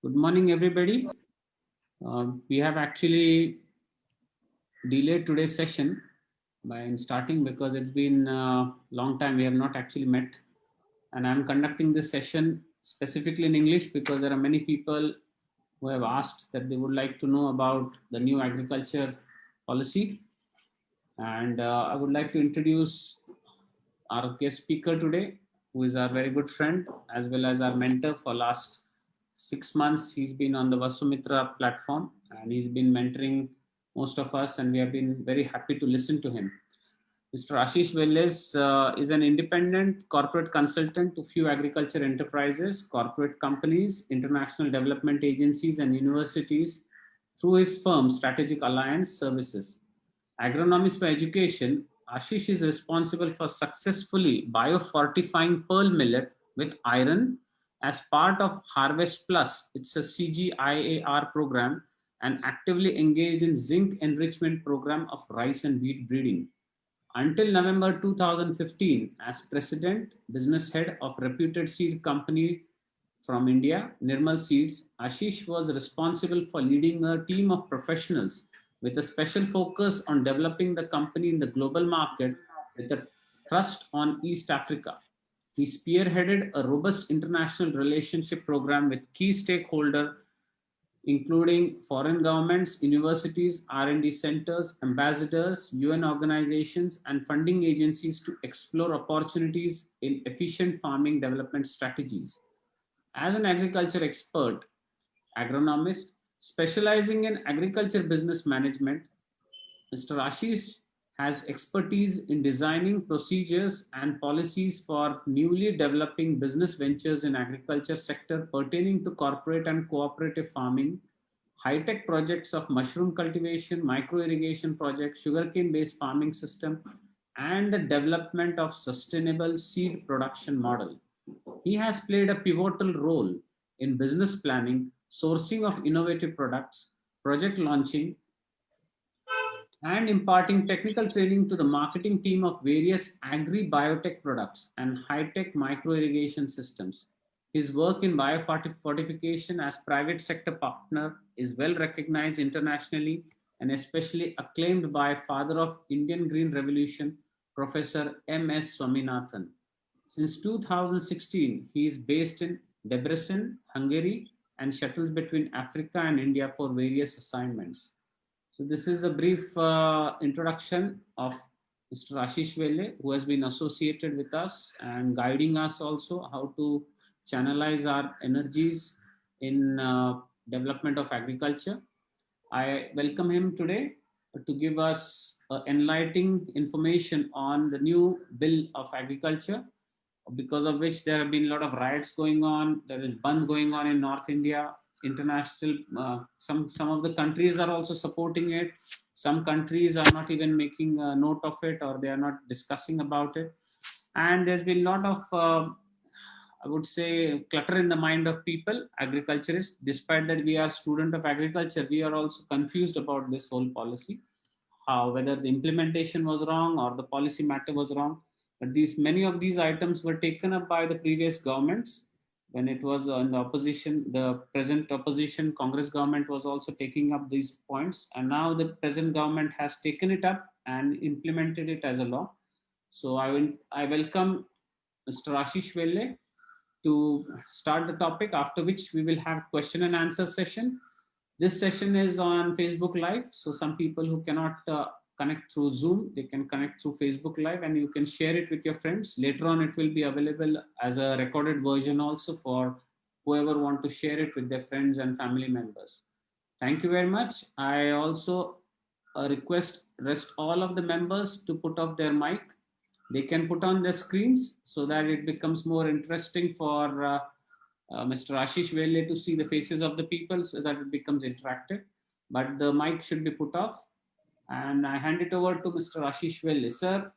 Good morning, everybody. We have actually delayed today's session by starting because it's been a long time we have not actually met. And I'm conducting this session specifically in English because there are many people who have asked that they would like to know about the new agriculture policy. And I would like to introduce our guest speaker today, who is our very good friend as well as our mentor for last 6 months. He's been on the Vasumitra platform and he's been mentoring most of us, and we have been very happy to listen to him. Mr. Ashish Welles is an independent corporate consultant to few agriculture enterprises, corporate companies, international development agencies, and universities through his firm Strategic Alliance Services. Agronomist by education, Ashish is responsible for successfully biofortifying pearl millet with iron as part of Harvest Plus. It's a CGIAR program, and actively engaged in zinc enrichment program of rice and wheat breeding. Until November 2015, as president, business head of reputed seed company from India, Nirmal Seeds, Ashish was responsible for leading a team of professionals with a special focus on developing the company in the global market with a thrust on East Africa. He spearheaded a robust international relationship program with key stakeholders including foreign governments, universities, R&D centers, ambassadors, UN organizations, and funding agencies to explore opportunities in efficient farming development strategies. As an agriculture expert, agronomist, specializing in agriculture business management, Mr. Ashish has expertise in designing procedures and policies for newly developing business ventures in agriculture sector pertaining to corporate and cooperative farming, high-tech projects of mushroom cultivation, micro-irrigation projects, sugarcane-based farming system, and the development of sustainable seed production model. He has played a pivotal role in business planning, sourcing of innovative products, project launching, and imparting technical training to the marketing team of various agri-biotech products and high-tech micro-irrigation systems. His work in biofortification as private sector partner is well recognized internationally and especially acclaimed by father of Indian Green Revolution, Professor M.S. Swaminathan. Since 2016, he is based in Debrecen, Hungary, and shuttles between Africa and India for various assignments. So this is a brief introduction of Mr. Ashish Velle, who has been associated with us and guiding us also how to channelize our energies in development of agriculture. I welcome him today to give us enlightening information on the new bill of agriculture, because of which there have been a lot of riots going on. There is Bandh going on in North India. International, some of the countries are also supporting it. Some countries are not even making a note of it, or they are not discussing about it. And there's been a lot of, I would say, clutter in the mind of people, agriculturists. Despite that we are student of agriculture, we are also confused about this whole policy, how whether the implementation was wrong or the policy matter was wrong. But these many of these items were taken up by the previous governments when it was in the opposition. The present opposition Congress government was also taking up these points, and now the present government has taken it up and implemented it as a law. So I welcome Mr. Ashish Velle to start the topic, after which we will have question and answer session. This session is on Facebook Live, so some people who cannot connect through Zoom, they can connect through Facebook Live, and you can share it with your friends. Later on, it will be available as a recorded version also for whoever want to share it with their friends and family members. Thank you very much. I also request rest all of the members to put off their mic. They can put on their screens so that it becomes more interesting for Mr. Ashish Velle to see the faces of the people, so that it becomes interactive. But the mic should be put off. And I hand it over to Mr. Ashish Velle. Sir,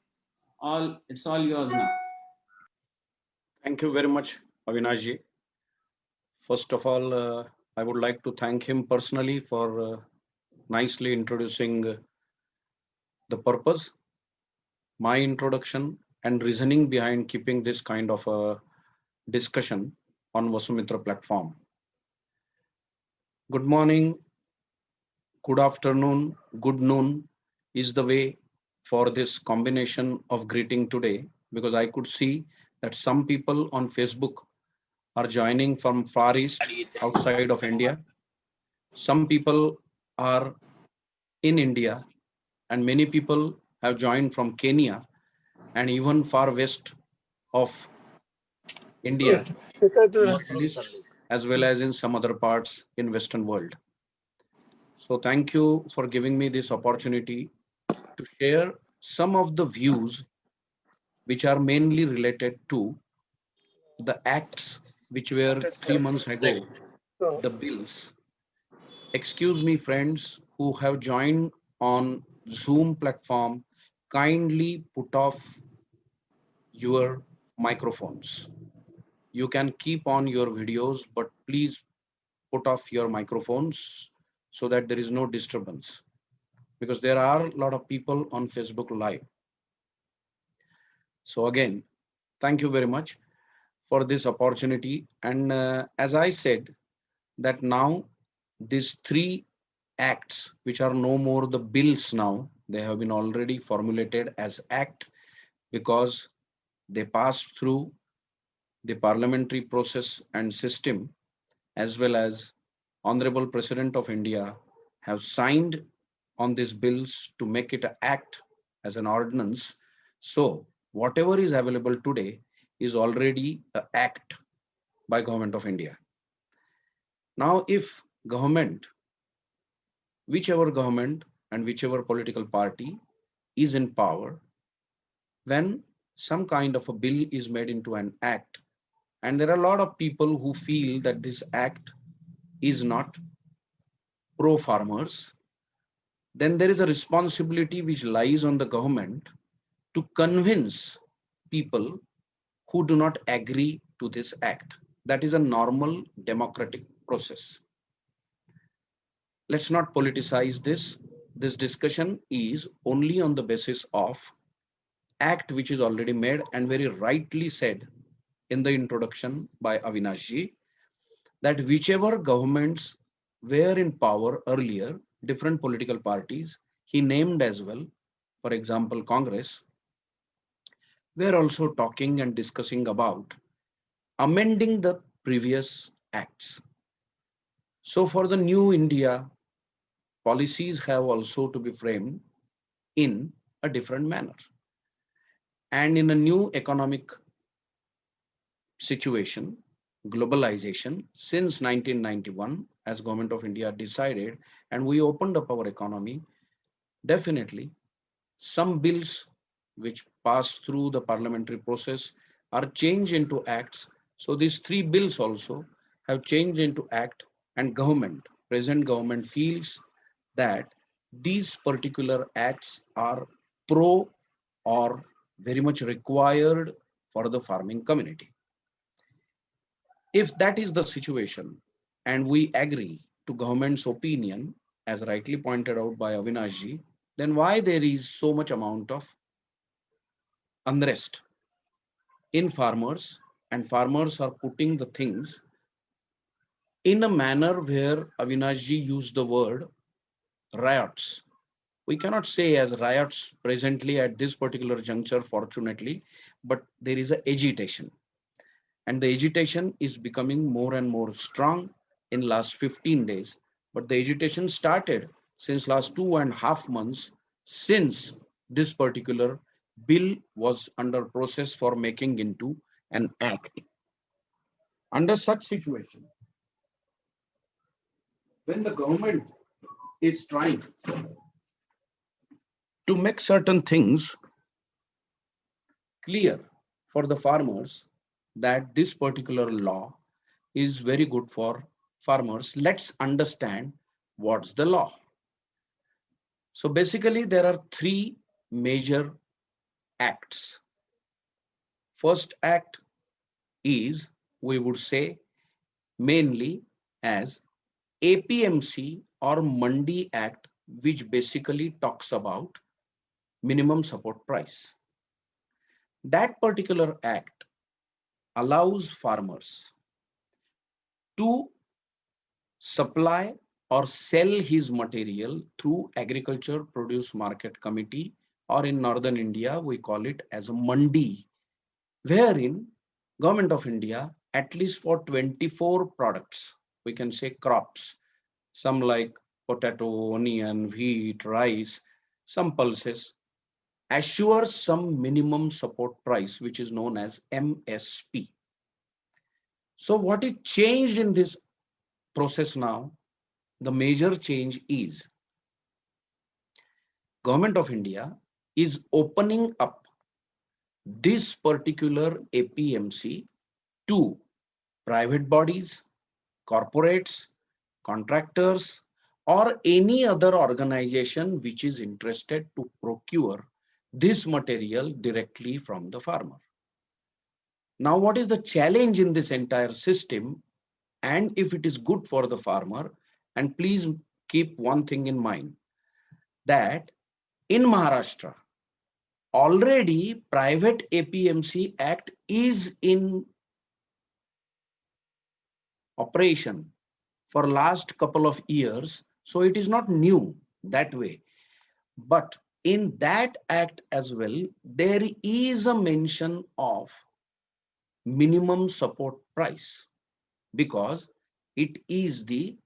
it's all yours now. Thank you very much, Avinash. First of all, I would like to thank him personally for nicely introducing the purpose, my introduction, and reasoning behind keeping this kind of a discussion on Vasumitra platform. Good morning, good afternoon, good noon is the way for this combination of greeting today, because I could see that some people on Facebook are joining from Far East outside of India. Some people are in India, and many people have joined from Kenya and even far west of India, in Middle East, as well as in some other parts in Western world. So thank you for giving me this opportunity to share some of the views which are mainly related to the acts which were 3 months ago, the bills. Excuse me, friends who have joined on Zoom platform, kindly put off your microphones. You can keep on your videos, but please put off your microphones so that there is no disturbance, because there are a lot of people on Facebook Live. So again, thank you very much for this opportunity. And as I said, that now these three acts, which are no more the bills now, they have been already formulated as act, because they passed through the parliamentary process and system, as well as Honorable President of India have signed on these bills to make it an act as an ordinance. So whatever is available today is already an act by Government of India. Now, if government, whichever government and whichever political party is in power, when some kind of a bill is made into an act, and there are a lot of people who feel that this act is not pro farmers, then there is a responsibility which lies on the government to convince people who do not agree to this act. That is a normal democratic process. Let's not politicize this. This discussion is only on the basis of act which is already made, and very rightly said in the introduction by Avinash ji, that whichever governments were in power earlier, different political parties, he named as well, for example, Congress, were also talking and discussing about amending the previous acts. So for the new India, policies have also to be framed in a different manner. And in a new economic situation, globalization, since 1991, as Government of India decided, and we opened up our economy, definitely some bills which passed through the parliamentary process are changed into acts. So these three bills also have changed into act, and government, present government feels that these particular acts are pro or very much required for the farming community. If that is the situation and we agree to government's opinion, as rightly pointed out by Avinash ji, then why there is so much amount of unrest in farmers, and farmers are putting the things in a manner where Avinash ji used the word riots. We cannot say as riots presently at this particular juncture, fortunately, but there is a agitation, and the agitation is becoming more and more strong in last 15 days. But the agitation started since last 2.5 months, since this particular bill was under process for making into an act. Under such situation, when the government is trying to make certain things clear for the farmers, that this particular law is very good for farmers, let's understand what's the law. So basically, there are three major acts. First act is, we would say, mainly as APMC or Mandi Act, which basically talks about minimum support price. That particular act allows farmers to supply or sell his material through Agriculture Produce Market Committee, or in Northern India, we call it as a mandi, wherein Government of India, at least for 24 products, we can say crops, some like potato, onion, wheat, rice, some pulses, assures some minimum support price, which is known as MSP. So what is changed in this process now? The major change is Government of India is opening up this particular APMC to private bodies, corporates, contractors, or any other organization which is interested to procure this material directly from the farmer. Now, what is the challenge in this entire system? And if it is good for the farmer, and please keep one thing in mind, that in Maharashtra, already private APMC Act is in operation for last couple of years. So it is not new that way. But in that act as well, there is a mention of minimum support price, because it is the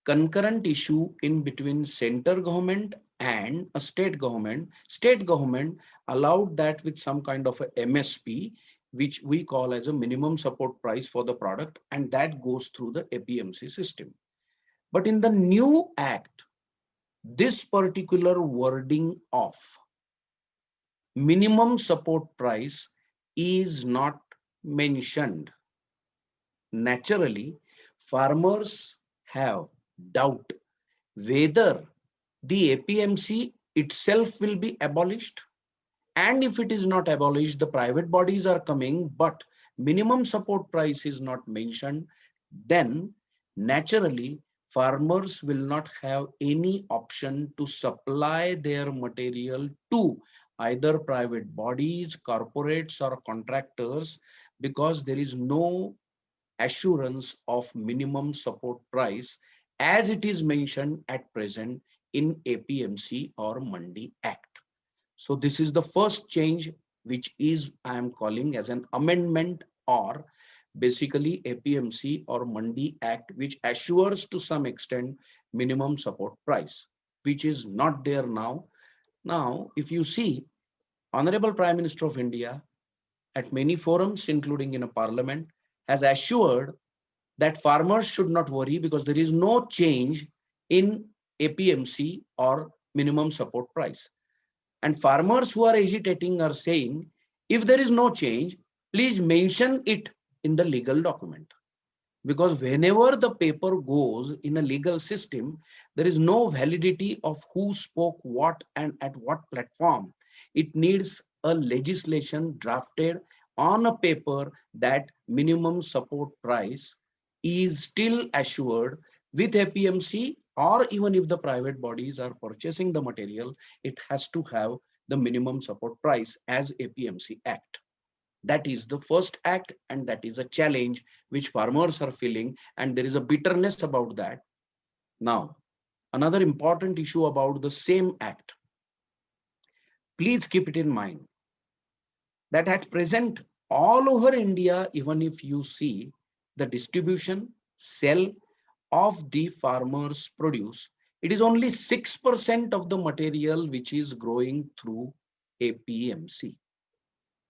concurrent issue in between center government and a state government. State government allowed that with some kind of a MSP, which we call as a minimum support price for the product, and that goes through the APMC system. But in the new act, this particular wording of minimum support price is not mentioned. Naturally, farmers have doubt whether the APMC itself will be abolished. And if it is not abolished, the private bodies are coming, but minimum support price is not mentioned, then naturally farmers will not have any option to supply their material to either private bodies, corporates, or contractors, because there is no assurance of minimum support price as it is mentioned at present in APMC or Mandi Act. So this is the first change, which is I am calling as an amendment, or basically APMC or Mandi Act, which assures to some extent minimum support price, which is not there now. Now, if you see, Honorable Prime Minister of India at many forums, including in a parliament, has assured that farmers should not worry because there is no change in APMC or minimum support price. And farmers who are agitating are saying, if there is no change, please mention it in the legal document. Because whenever the paper goes in a legal system, there is no validity of who spoke what and at what platform. It needs a legislation drafted on a paper that minimum support price is still assured with APMC, or even if the private bodies are purchasing the material, it has to have the minimum support price as APMC Act. That is the first act, and that is a challenge which farmers are feeling, and there is a bitterness about that. Now, another important issue about the same act. Please keep it in mind that at present, all over India, even if you see the distribution, sale of the farmers' produce, it is only 6% of the material which is growing through APMC.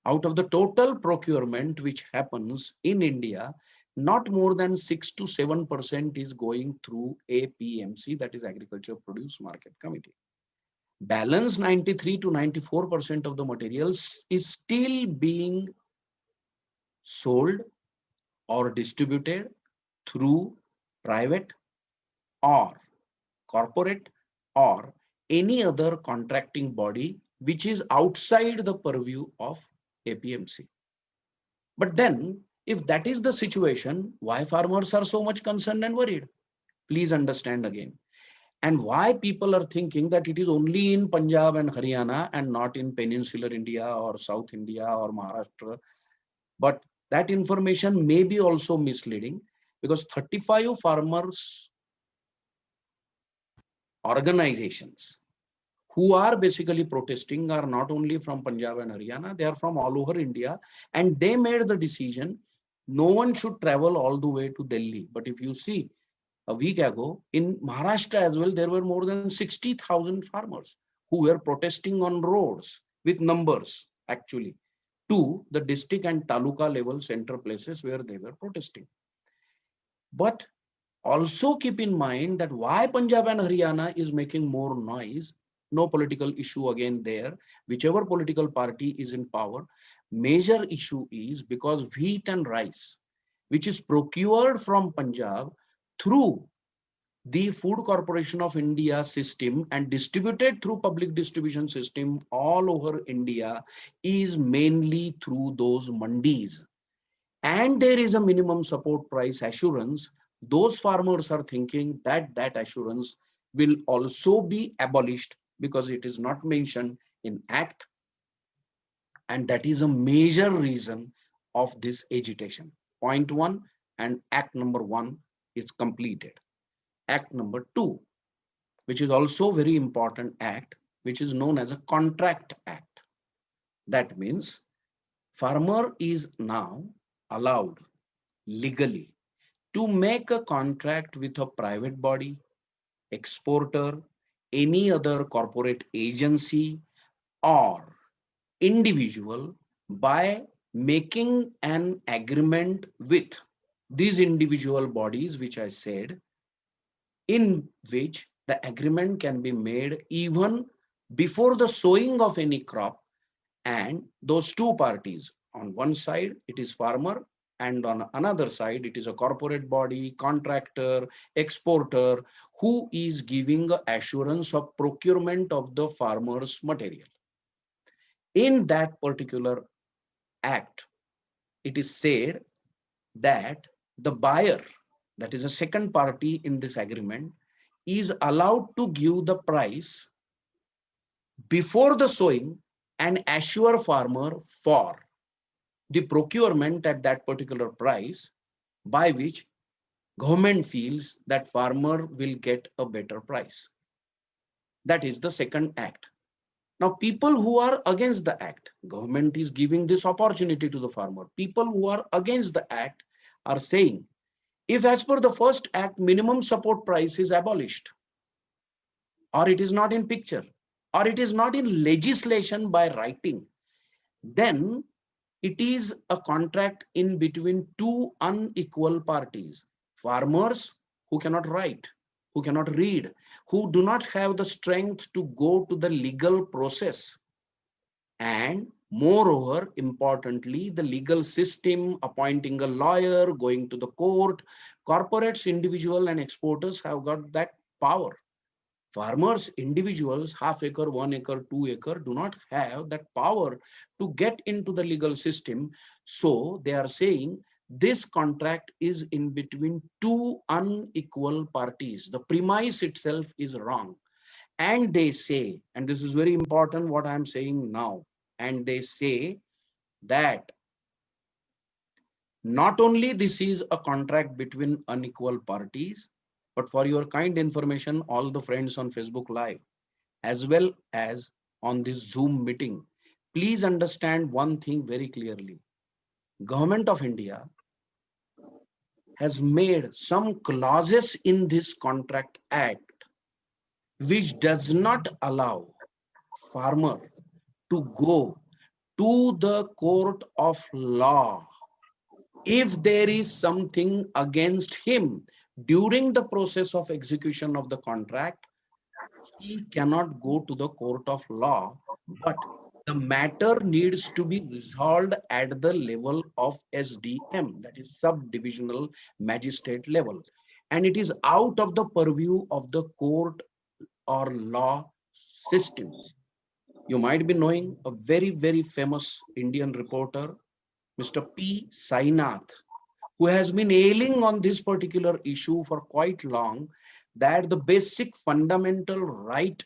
Out of the total procurement which happens in India, not more than 6 to 7% is going through APMC, that is Agriculture Produce Market Committee. Balance 93 to 94% of the materials is still being sold or distributed through private or corporate or any other contracting body which is outside the purview of APMC. But then, if that is the situation, why farmers are so much concerned and worried? Please understand again. And why people are thinking that it is only in Punjab and Haryana and not in peninsular India or South India or Maharashtra. But that information may be also misleading, because 35 farmers organizations who are basically protesting are not only from Punjab and Haryana, they are from all over India. And they made the decision, no one should travel all the way to Delhi. But if you see, a week ago, in Maharashtra as well, there were more than 60,000 farmers who were protesting on roads with numbers, actually, to the district and taluka level center places where they were protesting. But also keep in mind that why Punjab and Haryana is making more noise, no political issue again there, whichever political party is in power, major issue is because wheat and rice, which is procured from Punjab through the Food Corporation of India system and distributed through public distribution system all over India, is mainly through those mandis. And there is a minimum support price assurance. Those farmers are thinking that that assurance will also be abolished because it is not mentioned in Act. And that is a major reason of this agitation. Point one, and Act number 1 is completed. Act number 2, which is also very important act, which is known as a Contract Act. That means farmer is now allowed legally to make a contract with a private body, exporter, any other corporate agency or individual by making an agreement with these individual bodies, which I said, in which the agreement can be made even before the sowing of any crop, and those two parties, on one side it is farmer and on another side it is a corporate body, contractor, exporter, who is giving assurance of procurement of the farmer's material. In that particular act, it is said that the buyer, that is a second party in this agreement, is allowed to give the price before the sowing and assure farmer for the procurement at that particular price, by which government feels that farmer will get a better price. That is the second act. Now, people who are against the act, government is giving this opportunity to the farmer. People who are against the act are saying, if as per the first act, minimum support price is abolished, or it is not in picture, or it is not in legislation by writing, then it is a contract in between two unequal parties. Farmers who cannot write, who cannot read, who do not have the strength to go to the legal process. And moreover, importantly, the legal system, appointing a lawyer, going to the court, corporates, individual and exporters have got that power. Farmers, individuals, half acre, 1 acre, 2 acre, do not have that power to get into the legal system. So they are saying this contract is in between two unequal parties. The premise itself is wrong. And they say, and this is very important what I'm saying now, and they say that not only this is a contract between unequal parties, but for your kind information, all the friends on Facebook Live, as well as on this Zoom meeting, please understand one thing very clearly. Government of India has made some clauses in this Contract Act which does not allow farmer to go to the court of law if there is something against him during the process of execution of the contract. He cannot go to the court of law, but the matter needs to be resolved at the level of SDM, that is sub-divisional magistrate level, and it is out of the purview of the court or law systems. You might be knowing a very, very famous Indian reporter, Mr. P. Sainath, who has been ailing on this particular issue for quite long, that the basic fundamental right,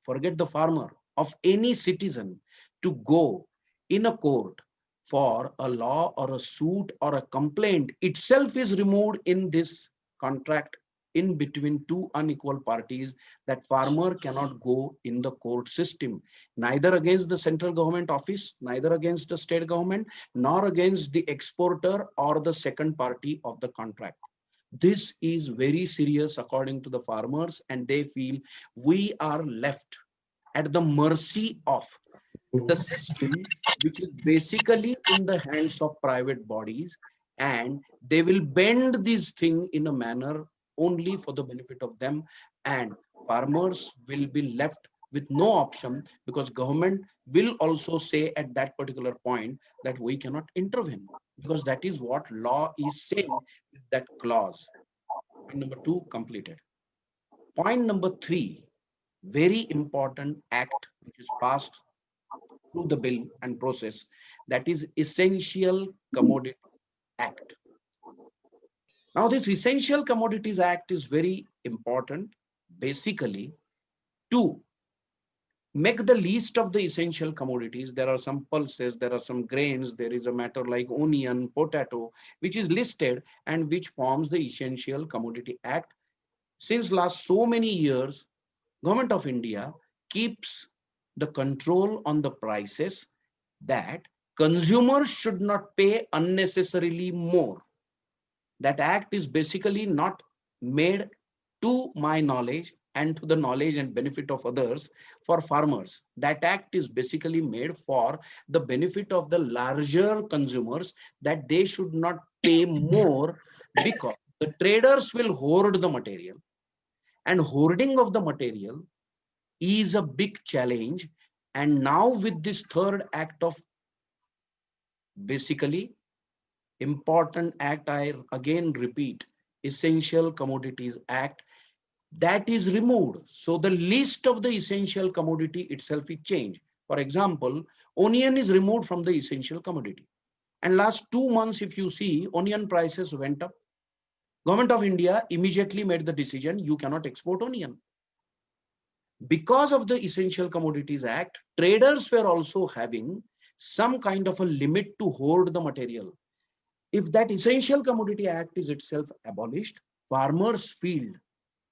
forget the farmer, of any citizen to go in a court for a law or a suit or a complaint itself is removed in this contract in between two unequal parties, that farmer cannot go in the court system, neither against the central government office, neither against the state government, nor against the exporter or the second party of the contract. This is very serious according to the farmers, and they feel we are left at the mercy of the system, which is basically in the hands of private bodies, and they will bend this thing in a manner only for the benefit of them, and farmers will be left with no option, because government will also say at that particular point that we cannot intervene, because that is what law is saying with that clause. Point number 2 completed. Point number 3, very important act which is passed through the bill and process, that is Essential Commodity Act. Now this Essential Commodities Act is very important, basically to make the list of the essential commodities. There are some pulses, there are some grains, there is a matter like onion, potato, which is listed and which forms the Essential Commodity Act. Since last so many years, Government of India keeps the control on the prices, that consumers should not pay unnecessarily more. That act is basically not made, to my knowledge and to the knowledge and benefit of others, for farmers. That act is basically made for the benefit of the larger consumers, that they should not pay more, because the traders will hoard the material, and hoarding of the material is a big challenge. And now with this third act of, basically important act, I again repeat, Essential Commodities Act, that is removed. So the list of the essential commodity itself is changed. For example, onion is removed from the essential commodity. And last 2 months, if you see, onion prices went up. Government of India immediately made the decision, you cannot export onion. Because of the Essential Commodities Act, traders were also having some kind of a limit to hoard the material. If that Essential Commodity Act is itself abolished, farmers feel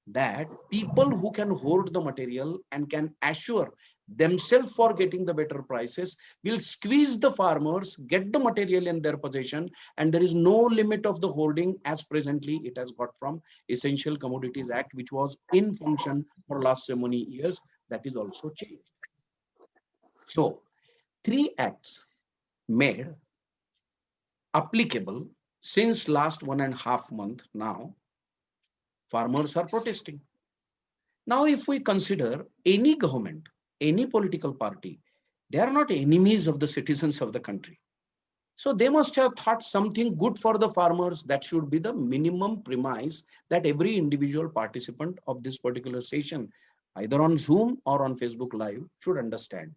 that people who can hoard the material and can assure themselves for getting the better prices will squeeze the farmers, get the material in their possession, and there is no limit of the hoarding as presently it has got from Essential Commodities Act, which was in function for last so many years. That is also changed. So 3 acts made applicable since last 1.5 months now. Farmers are protesting. Now, if we consider any government, any political party, they are not enemies of the citizens of the country. So they must have thought something good for the farmers. That should be the minimum premise that every individual participant of this particular session, either on Zoom or on Facebook Live, should understand.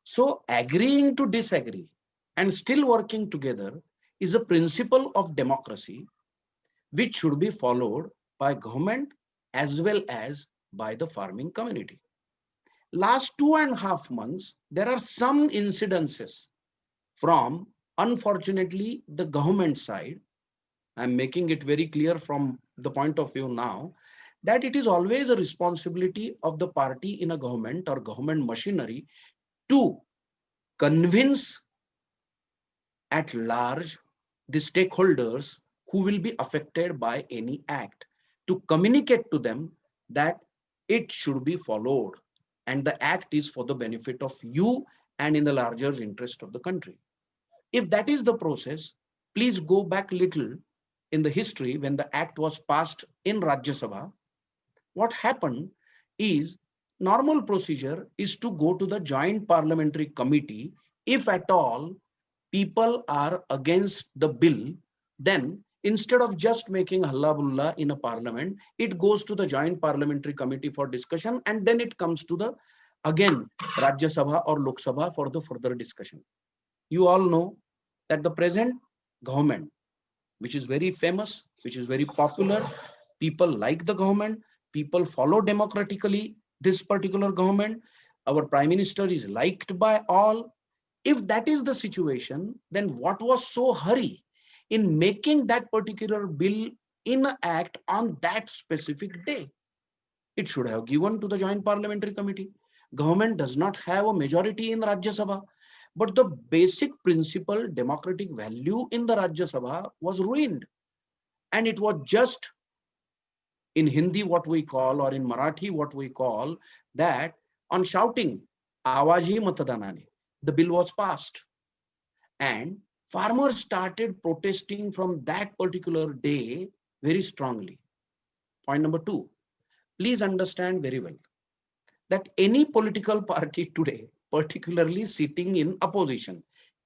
So agreeing to disagree and still working together is a principle of democracy, which should be followed by government as well as by the farming community. Last 2.5 months, there are some incidences from, unfortunately, the government side. I'm making it very clear from the point of view now that it is always a responsibility of the party in a government or government machinery to convince at large the stakeholders who will be affected by any act, to communicate to them that it should be followed and the act is for the benefit of you and in the larger interest of the country. If that is the process, please go back little in the history when the act was passed in Rajya Sabha. What happened is, normal procedure is to go to the joint parliamentary committee. If at all people are against the bill, then instead of just making halla in a parliament, it goes to the joint parliamentary committee for discussion, and then it comes to the, again, Rajya Sabha or Lok Sabha for the further discussion. You all know that the present government, which is very famous, which is very popular, people like the government, people follow democratically this particular government, our Prime Minister is liked by all. If that is the situation, then what was so hurry in making that particular bill in an act on that specific day. It should have given to the Joint Parliamentary Committee. Government does not have a majority in Rajya Sabha, but the basic principle, democratic value in the Rajya Sabha was ruined. And it was just in Hindi what we call, or in Marathi what we call, that on shouting, Awaaz hi Matadanane, the bill was passed. And farmers started protesting from that particular day very strongly. Point number two, please understand very well that any political party today, particularly sitting in opposition,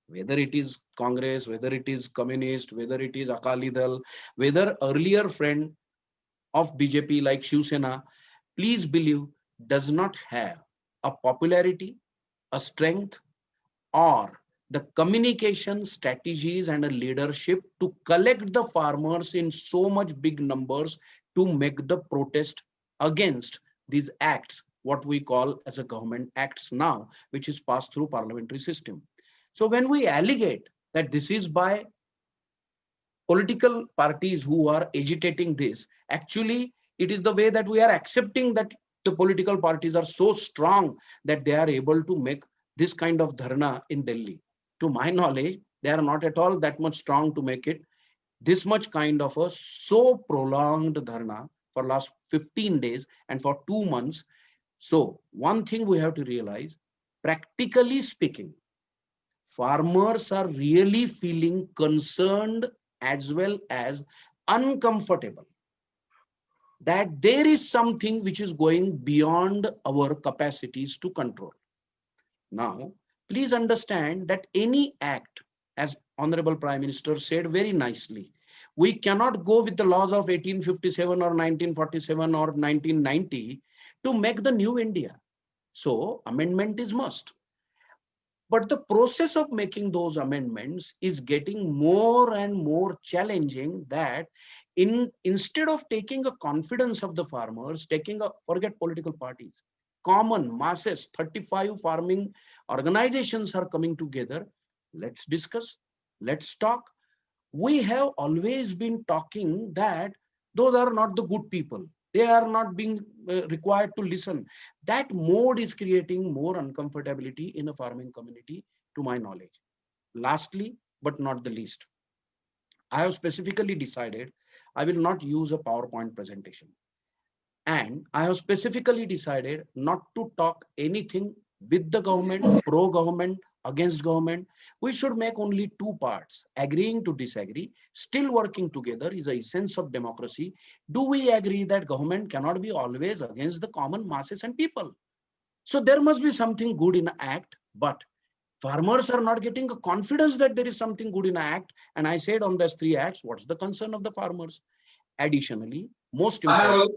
whether it is Congress, whether it is Communist, whether it is Akali Dal, whether earlier friend of BJP like Shiv Sena, please believe, does not have a popularity, a strength, or the communication strategies and a leadership to collect the farmers in so much big numbers to make the protest against these acts, what we call as a government acts now, which is passed through parliamentary system. So when we allegate that this is by political parties who are agitating this, actually it is the way that we are accepting that the political parties are so strong that they are able to make this kind of dharna in Delhi. To my knowledge, they are not at all that much strong to make it this much kind of a so prolonged dharna for last 15 days and for 2 months. So one thing we have to realize, practically speaking, farmers are really feeling concerned as well as uncomfortable that there is something which is going beyond our capacities to control. Now, please understand that any act, as Honorable Prime Minister said very nicely, we cannot go with the laws of 1857 or 1947 or 1990 to make the new India. So amendment is must. But the process of making those amendments is getting more and more challenging, that instead of taking a confidence of the farmers, forget political parties, common masses, 35 farming organizations are coming together. Let's discuss, let's talk. We have always been talking that those are not the good people. They are not being required to listen. That mode is creating more uncomfortability in a farming community, to my knowledge. Lastly, but not the least, I have specifically decided I will not use a PowerPoint presentation. And I have specifically decided not to talk anything with the government, pro-government, against government. We should make only two parts: agreeing to disagree. Still working together is the essence of democracy. Do we agree that government cannot be always against the common masses and people? So there must be something good in the act, but farmers are not getting a confidence that there is something good in the act. And I said on those three acts, what's the concern of the farmers? Additionally, most important,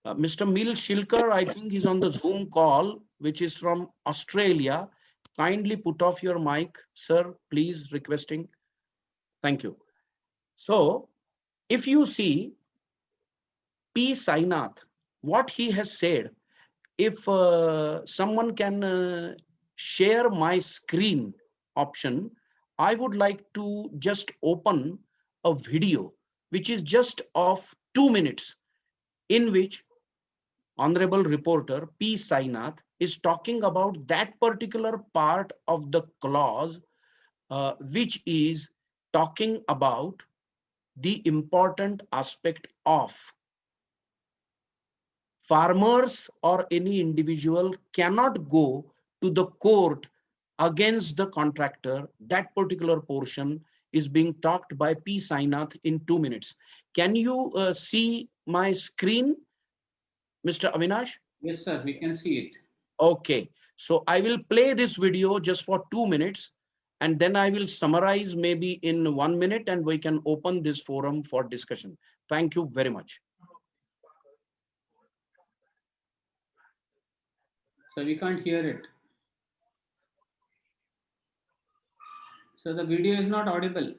Mr. Mil Shilkar, I think he's on the Zoom call, which is from Australia. Kindly put off your mic, sir, please, requesting. Thank you. So if you see P. Sainath, what he has said, if someone can share my screen option, I would like to just open a video, which is just of 2 minutes, in which Honorable Reporter P. Sainath is talking about that particular part of the clause, which is talking about the important aspect of farmers or any individual cannot go to the court against the contractor. That particular portion is being talked by P. Sainath in 2 minutes. Can you see my screen, Mr. Avinash? Yes, sir, we can see it. Okay, so I will play this video just for 2 minutes, and then I will summarize maybe in 1 minute, and we can open this forum for discussion. Thank you very much. So we can't hear it. So the video is not audible.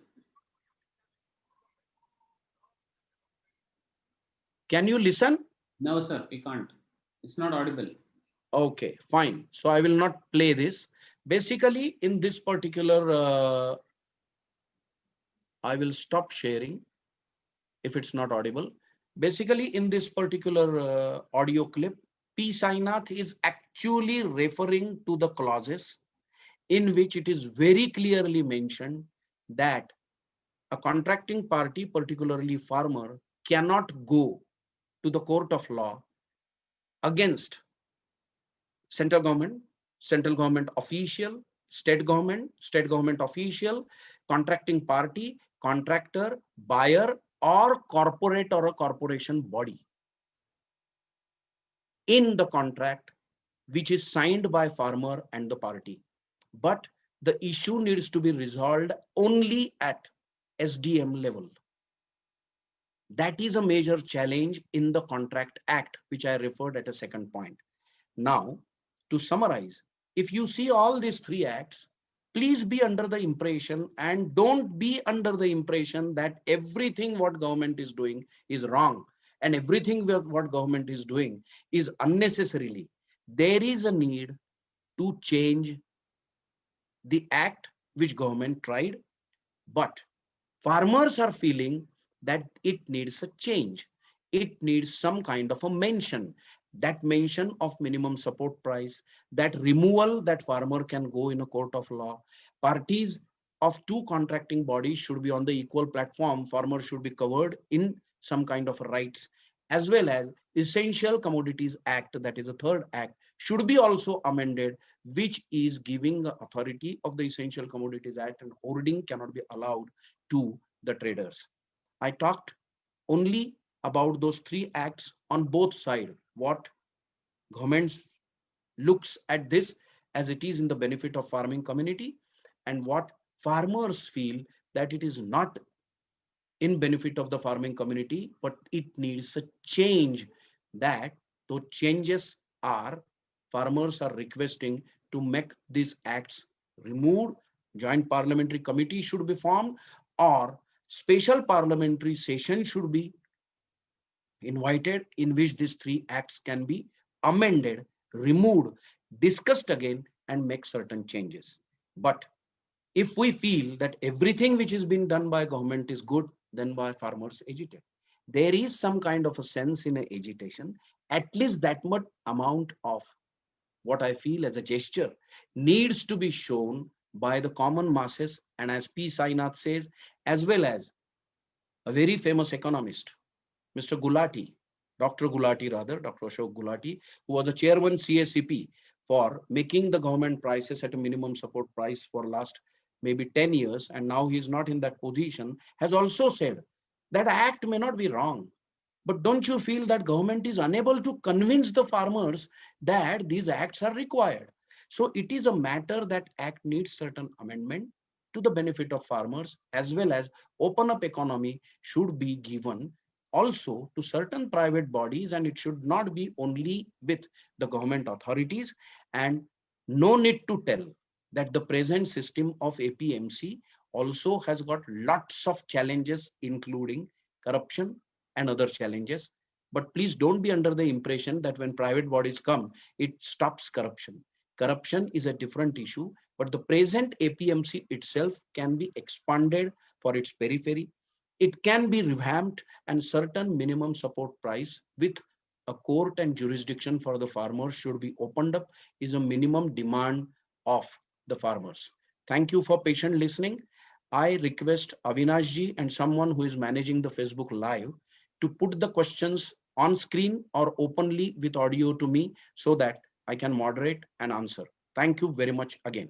Can you listen? No, sir, we can't. It's not audible. Okay, fine. So I will not play this. Basically, in this particular I will stop sharing if it's not audible. Basically, in this particular audio clip, P. Sainath is actually referring to the clauses in which it is very clearly mentioned that a contracting party, particularly farmer, cannot go to the court of law against central government official, state government official, contracting party, contractor, buyer, or corporate or a corporation body in the contract which is signed by farmer and the party. But the issue needs to be resolved only at SDM level. That is a major challenge in the Contract Act, which I referred at a second point. Now, to summarize, if you see all these three acts, please be under the impression and don't be under the impression that everything what government is doing is wrong and everything what government is doing is unnecessarily. There is a need to change the act which government tried, but farmers are feeling that it needs a change. It needs some kind of a mention. That mention of minimum support price, that removal that farmer can go in a court of law. Parties of two contracting bodies should be on the equal platform. Farmers should be covered in some kind of rights, as well as Essential Commodities Act, that is the third act, should be also amended, which is giving the authority of the Essential Commodities Act, and hoarding cannot be allowed to the traders. I talked only about those three acts on both sides. What government looks at this as it is in the benefit of farming community, and what farmers feel that it is not in benefit of the farming community, but it needs a change. That those changes are farmers are requesting to make these acts removed. Joint parliamentary committee should be formed, or special parliamentary session should be invited in which these three acts can be amended, removed, discussed again, and make certain changes. But if we feel that everything which is being done by government is good, then why farmers agitate? There is some kind of a sense in agitation. At least that much amount of what I feel as a gesture needs to be shown by the common masses, and as P. Sainath says, as well as a very famous economist, Mr. Gulati, Dr. Gulati rather, Dr. Ashok Gulati, who was a chairman CACP for making the government prices at a minimum support price for last maybe 10 years, and now he is not in that position, has also said that act may not be wrong, but don't you feel that government is unable to convince the farmers that these acts are required? So it is a matter that act needs certain amendment to the benefit of farmers, as well as open up economy should be given also to certain private bodies, and it should not be only with the government authorities. And no need to tell that the present system of APMC also has got lots of challenges, including corruption and other challenges. But please don't be under the impression that when private bodies come, it stops corruption. Corruption is a different issue, but the present APMC itself can be expanded for its periphery. It can be revamped, and certain minimum support price with a court and jurisdiction for the farmers should be opened up is a minimum demand of the farmers. Thank you for patient listening. I request Avinash ji and someone who is managing the Facebook Live to put the questions on screen or openly with audio to me so that I can moderate and answer. Thank you very much again.